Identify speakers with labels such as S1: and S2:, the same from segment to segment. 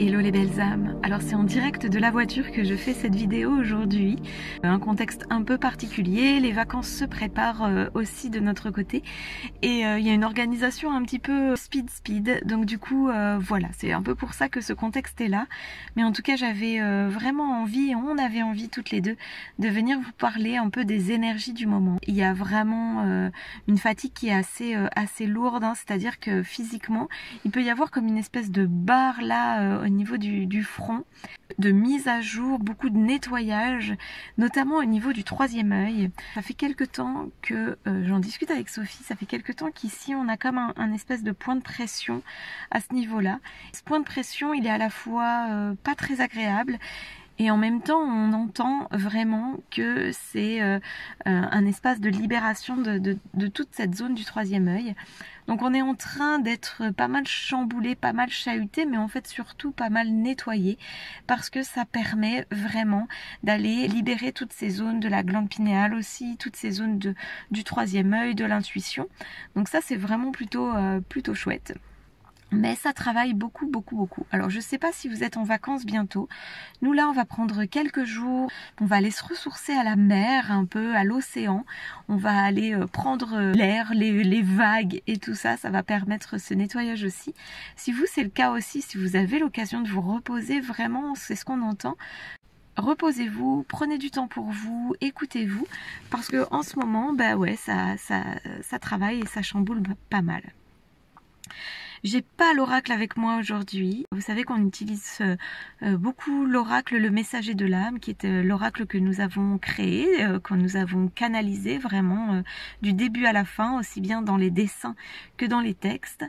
S1: Hello les belles âmes, alors c'est en direct de la voiture que je fais cette vidéo aujourd'hui. Un contexte un peu particulier, les vacances se préparent aussi de notre côté et il y a une organisation un petit peu speed, donc du coup voilà, c'est un peu pour ça que ce contexte est là. Mais en tout cas j'avais vraiment envie, et on avait envie toutes les deux, de venir vous parler un peu des énergies du moment. Il y a vraiment une fatigue qui est assez lourde, hein, c'est-à-dire que physiquement, il peut y avoir comme une espèce de barre là au niveau du front, de mise à jour, beaucoup de nettoyage, notamment au niveau du troisième œil. Ça fait quelque temps que j'en discute avec Sophie, ça fait quelque temps qu'ici on a comme un espèce de point de pression à ce niveau-là. Ce point de pression, il est à la fois pas très agréable, et en même temps, on entend vraiment que c'est un espace de libération de toute cette zone du troisième œil. Donc on est en train d'être pas mal chamboulé, pas mal chahuté, mais en fait surtout pas mal nettoyé, parce que ça permet vraiment d'aller libérer toutes ces zones de la glande pinéale aussi, toutes ces zones du troisième œil, de l'intuition. Donc ça c'est vraiment plutôt chouette. Mais ça travaille beaucoup. Alors je sais pas si vous êtes en vacances bientôt. Nous là on va prendre quelques jours. On va aller se ressourcer à la mer, un peu à l'océan. On va aller prendre l'air, les vagues et tout ça. Ça va permettre ce nettoyage aussi. Si vous c'est le cas aussi, si vous avez l'occasion de vous reposer, vraiment c'est ce qu'on entend. Reposez-vous, prenez du temps pour vous, écoutez-vous. Parce que en ce moment, bah ouais, ça travaille et ça chamboule pas mal. J'ai pas l'oracle avec moi aujourd'hui. Vous savez qu'on utilise beaucoup l'oracle, le messager de l'âme, qui est l'oracle que nous avons créé, que nous avons canalisé vraiment du début à la fin, aussi bien dans les dessins que dans les textes.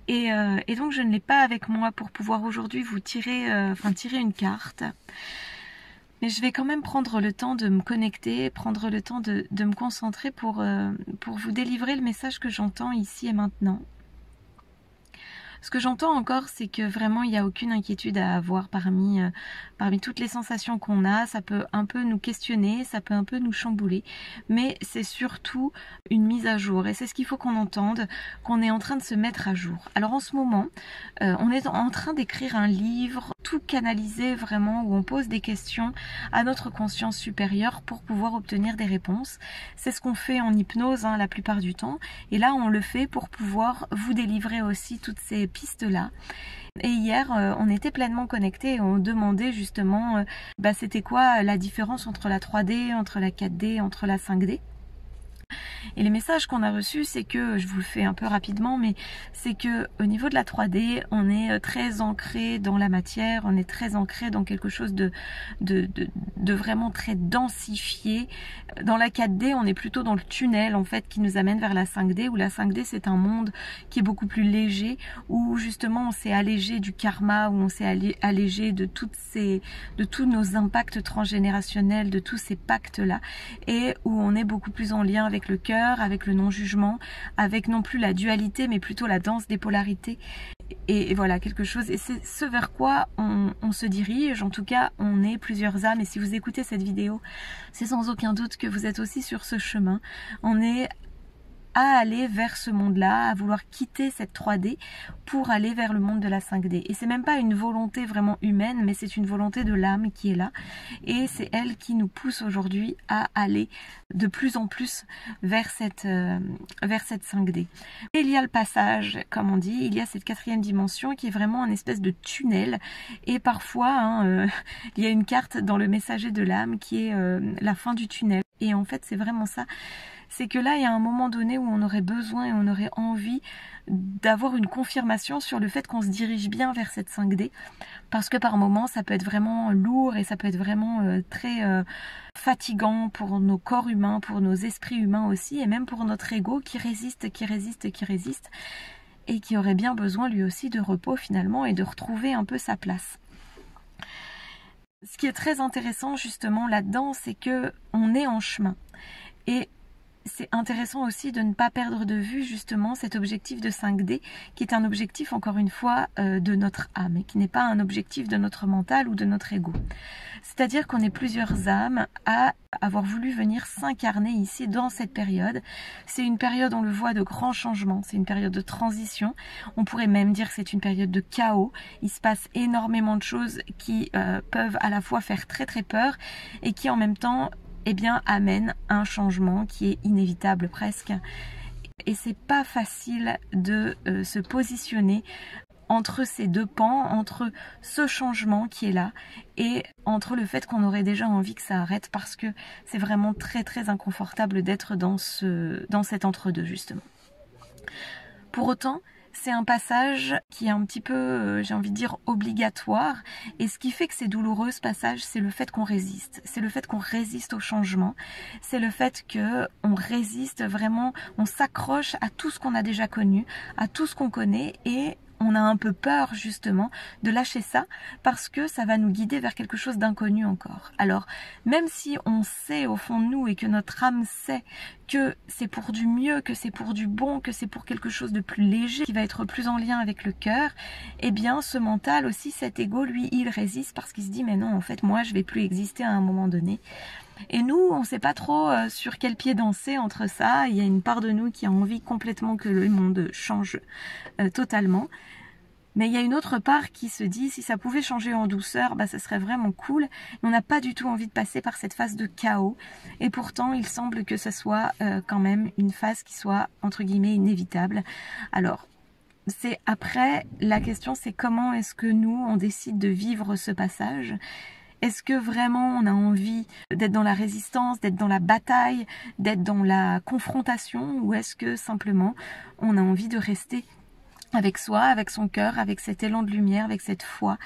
S1: Et donc je ne l'ai pas avec moi pour pouvoir aujourd'hui vous tirer une carte. Mais je vais quand même prendre le temps de me connecter, prendre le temps de me concentrer pour vous délivrer le message que j'entends ici et maintenant. Ce que j'entends encore, c'est que vraiment il n'y a aucune inquiétude à avoir parmi toutes les sensations qu'on a. Ça peut un peu nous questionner, ça peut un peu nous chambouler, mais c'est surtout une mise à jour. Et c'est ce qu'il faut qu'on entende, qu'on est en train de se mettre à jour. Alors en ce moment, on est en train d'écrire un livre, tout canalisé vraiment, où on pose des questions à notre conscience supérieure pour pouvoir obtenir des réponses. C'est ce qu'on fait en hypnose la plupart du temps. Et là, on le fait pour pouvoir vous délivrer aussi toutes ces pistes-là. Et hier, on était pleinement connectés et on demandait justement c'était quoi la différence entre la 3D, entre la 4D, entre la 5D. Et les messages qu'on a reçus, c'est que, je vous le fais un peu rapidement, mais c'est que au niveau de la 3D, on est très ancré dans la matière, on est très ancré dans quelque chose de vraiment très densifié. Dans la 4D, on est plutôt dans le tunnel en fait qui nous amène vers la 5D, où la 5D c'est un monde qui est beaucoup plus léger, où justement on s'est allégé du karma, où on s'est allégé de tous nos impacts transgénérationnels, de tous ces pactes-là, et où on est beaucoup plus en lien avec le cœur, avec le non-jugement, avec non plus la dualité, mais plutôt la danse des polarités. Et voilà, quelque chose, et c'est ce vers quoi on se dirige. En tout cas, on est plusieurs âmes, et si vous écoutez cette vidéo, c'est sans aucun doute que vous êtes aussi sur ce chemin. On est à aller vers ce monde-là, à vouloir quitter cette 3D pour aller vers le monde de la 5D. Et c'est même pas une volonté vraiment humaine, mais c'est une volonté de l'âme qui est là. Et c'est elle qui nous pousse aujourd'hui à aller de plus en plus vers cette 5D. Et il y a le passage, comme on dit, il y a cette 4e dimension qui est vraiment une espèce de tunnel. Et parfois, il y a une carte dans le messager de l'âme qui est la fin du tunnel. Et en fait, c'est vraiment ça. C'est que là, il y a un moment donné où on aurait besoin et on aurait envie d'avoir une confirmation sur le fait qu'on se dirige bien vers cette 5D. Parce que par moments, ça peut être vraiment lourd et ça peut être vraiment très fatigant pour nos corps humains, pour nos esprits humains aussi, et même pour notre ego qui résiste, et qui aurait bien besoin lui aussi de repos finalement et de retrouver un peu sa place. Ce qui est très intéressant justement là-dedans, c'est que on est en chemin. Et c'est intéressant aussi de ne pas perdre de vue justement cet objectif de 5D qui est un objectif encore une fois de notre âme et qui n'est pas un objectif de notre mental ou de notre ego. C'est-à-dire qu'on est plusieurs âmes à avoir voulu venir s'incarner ici dans cette période. C'est une période, on le voit, de grands changements, c'est une période de transition. On pourrait même dire que c'est une période de chaos. Il se passe énormément de choses qui peuvent à la fois faire très très peur et qui en même temps amène un changement qui est inévitable presque. Et c'est pas facile de se positionner entre ces deux pans, entre ce changement qui est là et entre le fait qu'on aurait déjà envie que ça arrête, parce que c'est vraiment très très inconfortable d'être dans cet entre-deux justement. Pour autant, c'est un passage qui est un petit peu, j'ai envie de dire, obligatoire. Et ce qui fait que c'est douloureux, ce passage, c'est le fait qu'on résiste. C'est le fait qu'on résiste au changement. C'est le fait qu'on résiste vraiment, on s'accroche à tout ce qu'on a déjà connu, à tout ce qu'on connaît, et on a un peu peur justement de lâcher ça parce que ça va nous guider vers quelque chose d'inconnu encore. Alors, même si on sait au fond de nous et que notre âme sait que c'est pour du mieux, que c'est pour du bon, que c'est pour quelque chose de plus léger, qui va être plus en lien avec le cœur, eh bien ce mental aussi, cet ego, lui, il résiste parce qu'il se dit mais non, en fait moi je vais plus exister à un moment donné. Et nous, on ne sait pas trop sur quel pied danser entre ça. Il y a une part de nous qui a envie complètement que le monde change totalement. Mais il y a une autre part qui se dit, si ça pouvait changer en douceur, ça serait vraiment cool. On n'a pas du tout envie de passer par cette phase de chaos. Et pourtant, il semble que ce soit quand même une phase qui soit, entre guillemets, inévitable. Alors, c'est après, la question c'est comment est-ce que nous, on décide de vivre ce passage ? Est-ce que vraiment on a envie d'être dans la résistance, d'être dans la bataille, d'être dans la confrontation, ou est-ce que simplement on a envie de rester avec soi, avec son cœur, avec cet élan de lumière, avec cette foi,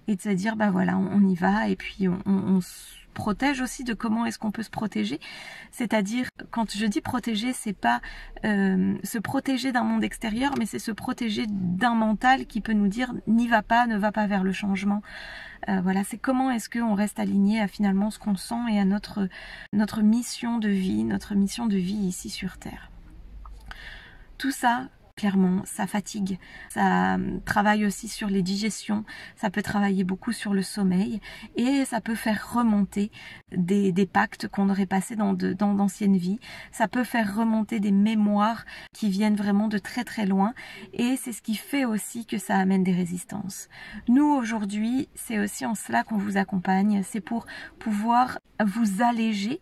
S1: et de se dire voilà, on y va, et puis on se protège aussi de comment est-ce qu'on peut se protéger. C'est-à-dire, quand je dis protéger, c'est pas se protéger d'un monde extérieur, mais c'est se protéger d'un mental qui peut nous dire n'y va pas, ne va pas vers le changement. Voilà, c'est comment est-ce qu'on reste aligné à finalement ce qu'on sent et à notre mission de vie, ici sur Terre. Tout ça, clairement, ça fatigue, ça travaille aussi sur les digestions, ça peut travailler beaucoup sur le sommeil et ça peut faire remonter des pactes qu'on aurait passés dans d'anciennes vies, ça peut faire remonter des mémoires qui viennent vraiment de très très loin, et c'est ce qui fait aussi que ça amène des résistances. Nous aujourd'hui, c'est aussi en cela qu'on vous accompagne, c'est pour pouvoir vous alléger,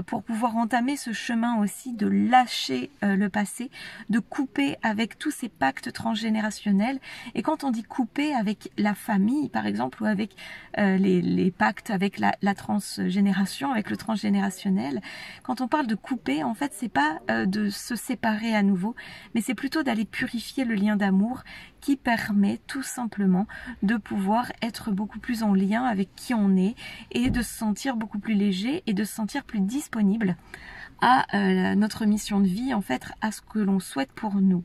S1: pour pouvoir entamer ce chemin aussi de lâcher le passé, de couper avec tous ces pactes transgénérationnels. Et quand on dit couper avec la famille par exemple, ou avec les pactes avec la transgénération, avec le transgénérationnel, quand on parle de couper, en fait c'est pas de se séparer à nouveau, mais c'est plutôt d'aller purifier le lien d'amour qui permet tout simplement de pouvoir être beaucoup plus en lien avec qui on est et de se sentir beaucoup plus léger et de se sentir plus disponible à notre mission de vie, en fait, à ce que l'on souhaite pour nous.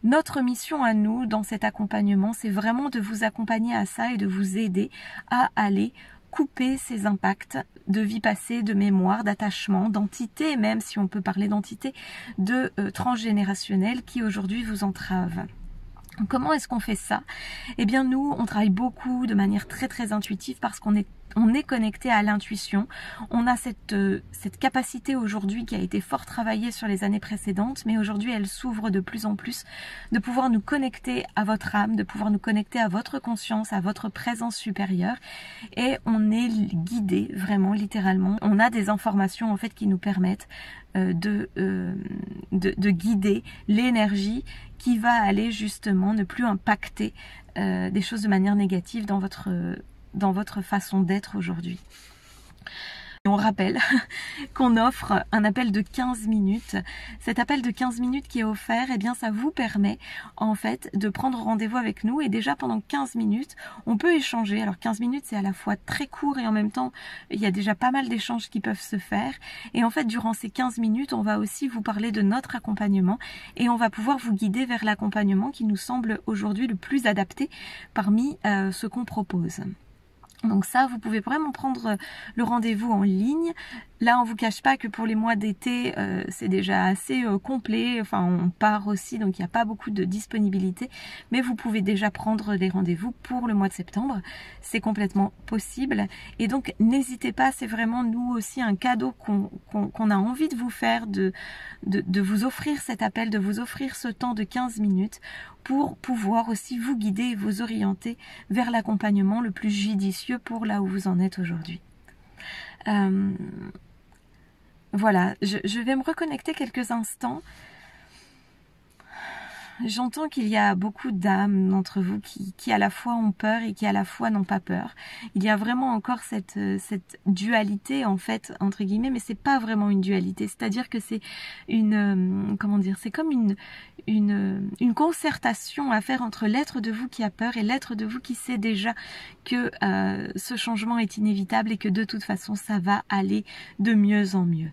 S1: Notre mission à nous dans cet accompagnement, c'est vraiment de vous accompagner à ça et de vous aider à aller couper ces impacts de vie passée, de mémoire, d'attachement, d'entité, même si on peut parler d'entité, de transgénérationnel qui aujourd'hui vous entravent. Comment est-ce qu'on fait ça? Eh bien nous, on travaille beaucoup de manière très très intuitive parce qu'on est connecté à l'intuition. On a cette capacité aujourd'hui qui a été fort travaillée sur les années précédentes, mais aujourd'hui elle s'ouvre de plus en plus, de pouvoir nous connecter à votre âme, de pouvoir nous connecter à votre conscience, à votre présence supérieure, et on est guidé vraiment littéralement. On a des informations en fait qui nous permettent de guider l'énergie qui va aller justement ne plus impacter des choses de manière négative dans votre façon d'être aujourd'hui. On rappelle qu'on offre un appel de 15 minutes. Cet appel de 15 minutes qui est offert, eh bien ça vous permet en fait de prendre rendez-vous avec nous, et déjà pendant 15 minutes, on peut échanger. Alors 15 minutes c'est à la fois très court et en même temps il y a déjà pas mal d'échanges qui peuvent se faire, et en fait durant ces 15 minutes on va aussi vous parler de notre accompagnement et on va pouvoir vous guider vers l'accompagnement qui nous semble aujourd'hui le plus adapté parmi ce qu'on propose. Donc ça, vous pouvez vraiment prendre le rendez-vous en ligne. Là, on vous cache pas que pour les mois d'été, c'est déjà assez complet. Enfin, on part aussi, donc il n'y a pas beaucoup de disponibilité. Mais vous pouvez déjà prendre des rendez-vous pour le mois de septembre. C'est complètement possible. Et donc, n'hésitez pas, c'est vraiment nous aussi un cadeau qu'on a envie de vous faire, de vous offrir cet appel, de vous offrir ce temps de 15 minutes pour pouvoir aussi vous guider et vous orienter vers l'accompagnement le plus judicieux pour là où vous en êtes aujourd'hui. Voilà, je vais me reconnecter quelques instants. J'entends qu'il y a beaucoup d'âmes d'entre vous qui à la fois ont peur et qui à la fois n'ont pas peur. Il y a vraiment encore cette dualité en fait entre guillemets, mais c'est pas vraiment une dualité. C'est-à-dire que c'est une comment dire, c'est comme une concertation à faire entre l'être de vous qui a peur et l'être de vous qui sait déjà que ce changement est inévitable et que de toute façon ça va aller de mieux en mieux.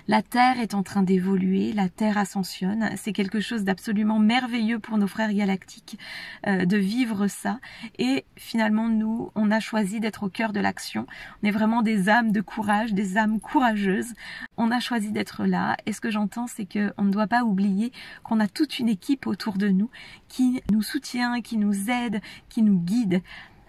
S1: La Terre est en train d'évoluer, la Terre ascensionne, c'est quelque chose d'absolument merveilleux pour nos frères galactiques de vivre ça. Et finalement, nous, on a choisi d'être au cœur de l'action. On est vraiment des âmes de courage, des âmes courageuses. On a choisi d'être là. Et ce que j'entends, c'est qu'on ne doit pas oublier qu'on a toute une équipe autour de nous qui nous soutient, qui nous aide, qui nous guide.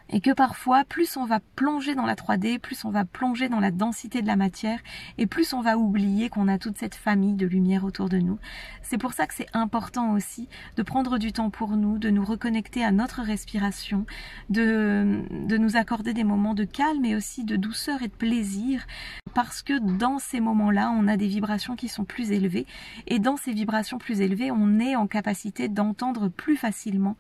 S1: Et que parfois, plus on va plonger dans la 3D, plus on va plonger dans la densité de la matière, et plus on va oublier qu'on a toute cette famille de lumière autour de nous. C'est pour ça que c'est important aussi de prendre du temps pour nous, de nous reconnecter à notre respiration, de nous accorder des moments de calme et aussi de douceur et de plaisir, parce que dans ces moments-là, on a des vibrations qui sont plus élevées, et dans ces vibrations plus élevées, on est en capacité d'entendre plus facilement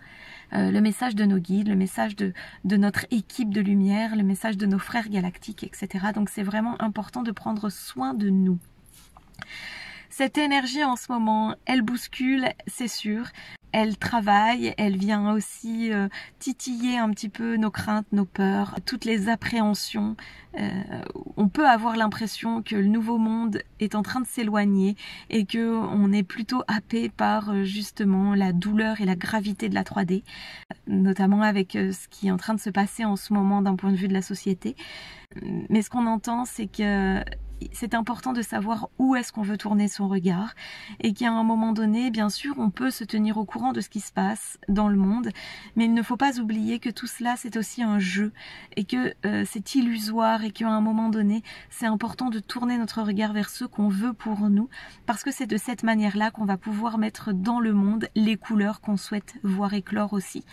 S1: le message de nos guides, le message de notre équipe de lumière, le message de nos frères galactiques, etc. Donc c'est vraiment important de prendre soin de nous. Cette énergie en ce moment, elle bouscule, c'est sûr. Elle travaille, elle vient aussi titiller un petit peu nos craintes, nos peurs, toutes les appréhensions. On peut avoir l'impression que le nouveau monde est en train de s'éloigner et que on est plutôt happé par justement la douleur et la gravité de la 3D, notamment avec ce qui est en train de se passer en ce moment d'un point de vue de la société. Mais ce qu'on entend, c'est que c'est important de savoir où est-ce qu'on veut tourner son regard et qu'à un moment donné, bien sûr, on peut se tenir au courant de ce qui se passe dans le monde, mais il ne faut pas oublier que tout cela, c'est aussi un jeu et que c'est illusoire et qu'à un moment donné, c'est important de tourner notre regard vers ce qu'on veut pour nous parce que c'est de cette manière-là qu'on va pouvoir mettre dans le monde les couleurs qu'on souhaite voir éclore aussi.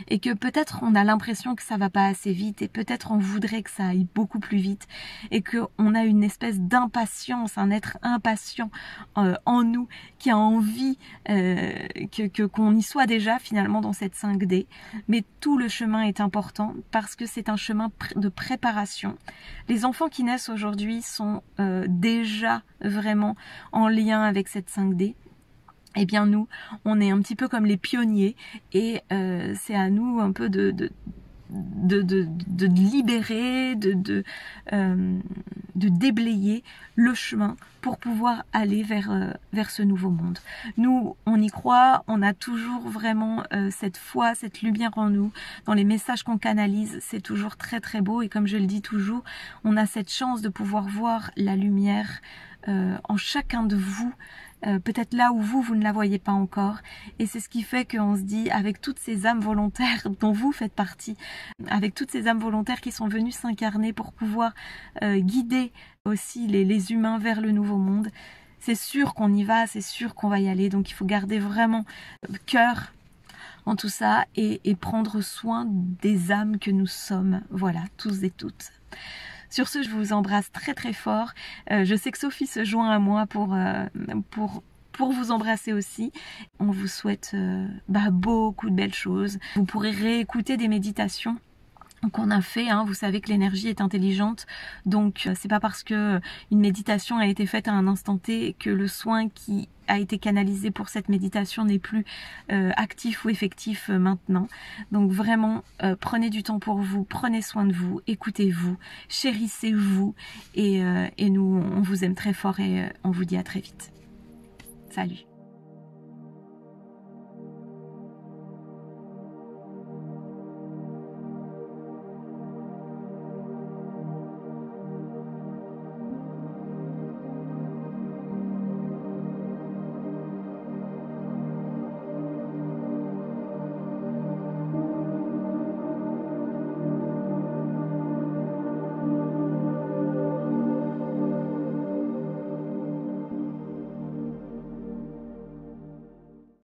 S1: Et que peut-être on a l'impression que ça va pas assez vite et peut-être on voudrait que ça aille beaucoup plus vite et qu'on a une espèce d'impatience, un être impatient en nous qui a envie qu'on y soit déjà finalement dans cette 5D. Mais tout le chemin est important parce que c'est un chemin de préparation. Les enfants qui naissent aujourd'hui sont déjà vraiment en lien avec cette 5D. Eh bien nous, on est un petit peu comme les pionniers et c'est à nous un peu de libérer, de déblayer le chemin pour pouvoir aller vers ce nouveau monde. Nous, on y croit, on a toujours vraiment cette foi, cette lumière en nous. Dans les messages qu'on canalise, c'est toujours très très beau et comme je le dis toujours, on a cette chance de pouvoir voir la lumière en chacun de vous. Peut-être là où vous ne la voyez pas encore et c'est ce qui fait qu'on se dit avec toutes ces âmes volontaires dont vous faites partie, avec toutes ces âmes volontaires qui sont venues s'incarner pour pouvoir guider aussi les humains vers le nouveau monde, c'est sûr qu'on y va, c'est sûr qu'on va y aller, donc il faut garder vraiment cœur en tout ça et prendre soin des âmes que nous sommes, voilà, tous et toutes. Sur ce, je vous embrasse très très fort. Je sais que Sophie se joint à moi pour vous embrasser aussi. On vous souhaite beaucoup de belles choses. Vous pourrez réécouter des méditations qu'on a fait, hein. Vous savez que l'énergie est intelligente, donc c'est pas parce que une méditation a été faite à un instant T que le soin qui a été canalisé pour cette méditation n'est plus actif ou effectif maintenant. Donc vraiment, prenez du temps pour vous, prenez soin de vous, écoutez-vous, chérissez-vous et nous, on vous aime très fort et on vous dit à très vite. Salut!